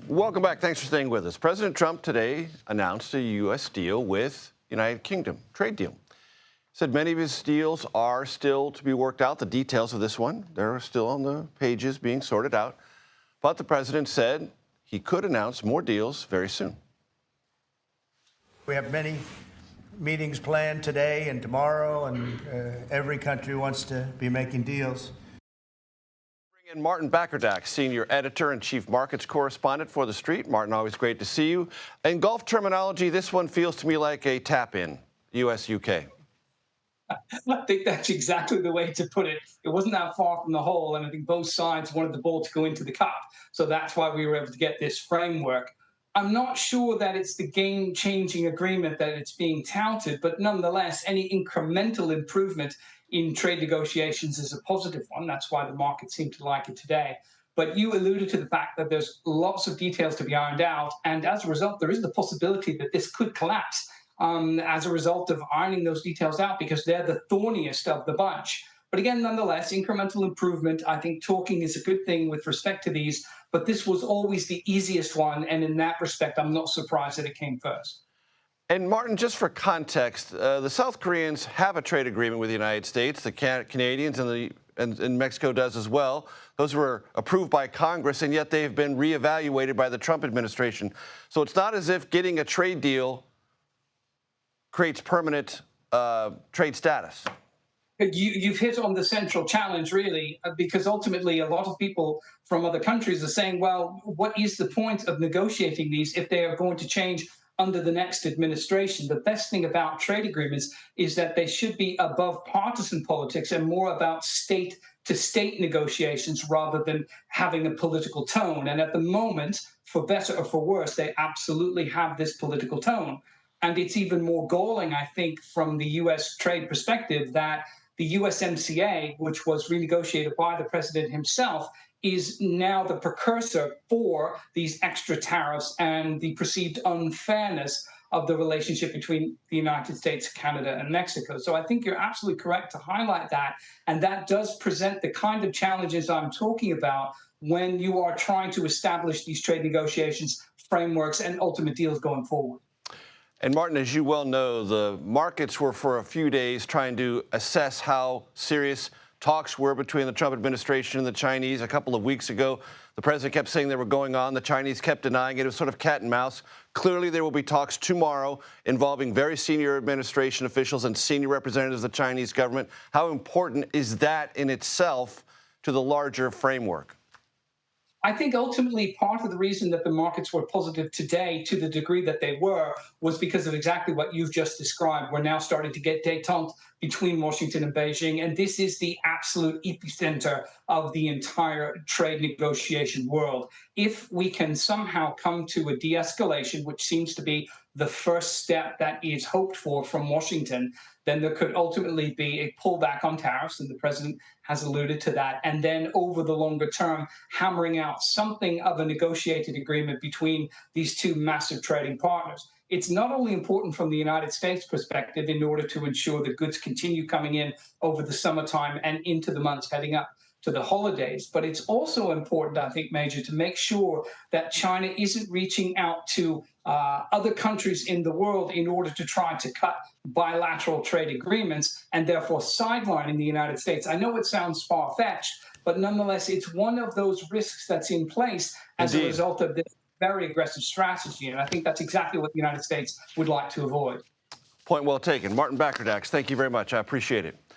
Welcome back. Thanks for staying with us. President Trump today announced a U.S. deal with United Kingdom, trade deal. Said many of his deals are still to be worked out. The details of this one, they're still on the pages being sorted out. But the president said he could announce more deals very soon. We have many meetings planned today and tomorrow, and every country wants to be making deals. And Martin Baccardax, senior editor and chief markets correspondent for TheStreet. Martin, always great to see you. In golf terminology, this one feels to me like a tap-in, U.S.-UK. I think that's exactly the way to put it. It wasn't that far from the hole, and I think both sides wanted the ball to go into the cup. So that's why we were able to get this framework. I'm not sure that it's the game-changing agreement that it's being touted, but nonetheless, any incremental improvement in trade negotiations is a positive one. That's why the market seemed to like it today. But you alluded to the fact that there's lots of details to be ironed out, and as a result, there is the possibility that this could collapse as a result of ironing those details out, because they're the thorniest of the bunch. But again, nonetheless, incremental improvement. I think talking is a good thing with respect to these, but this was always the easiest one, and in that respect, I'm not surprised that it came first. And Martin, just for context, the South Koreans have a trade agreement with the United States. The Canadians and Mexico does as well. Those were approved by Congress, and yet they've been reevaluated by the Trump administration. So it's not as if getting a trade deal creates permanent trade status. You've hit on the central challenge, really, because ultimately a lot of people from other countries are saying, well, what is the point of negotiating these if they are going to change under the next administration? The best thing about trade agreements is that they should be above partisan politics and more about state-to-state negotiations rather than having a political tone. And at the moment, for better or for worse, they absolutely have this political tone. And it's even more galling, I think, from the U.S. trade perspective, that the USMCA, which was renegotiated by the president himself, is now the precursor for these extra tariffs and the perceived unfairness of the relationship between the United States, Canada, and Mexico. So I think you're absolutely correct to highlight that. And that does present the kind of challenges I'm talking about when you are trying to establish these trade negotiations, frameworks, and ultimate deals going forward. And Martin, as you well know, the markets were for a few days trying to assess how serious talks were between the Trump administration and the Chinese. A couple of weeks ago, the president kept saying they were going on. The Chinese kept denying it. It was sort of cat and mouse. Clearly, there will be talks tomorrow involving very senior administration officials and senior representatives of the Chinese government. How important is that in itself to the larger framework? I think ultimately part of the reason that the markets were positive today to the degree that they were was because of exactly what you've just described. We're now starting to get détente between Washington and Beijing, and this is the absolute epicenter of the entire trade negotiation world. If we can somehow come to a de-escalation, which seems to be the first step that is hoped for from Washington, then there could ultimately be a pullback on tariffs, and the president has alluded to that. And then over the longer term, hammering out something of a negotiated agreement between these two massive trading partners. It's not only important from the United States perspective in order to ensure that goods continue coming in over the summertime and into the months heading up to the holidays, but it's also important, I think, Major, to make sure that China isn't reaching out to other countries in the world in order to try to cut bilateral trade agreements and therefore sidelining the United States. I know it sounds far-fetched, but nonetheless, it's one of those risks that's in place as a result of this very aggressive strategy. And I think that's exactly what the United States would like to avoid. Point well taken. Martin Baccardax, thank you very much. I appreciate it.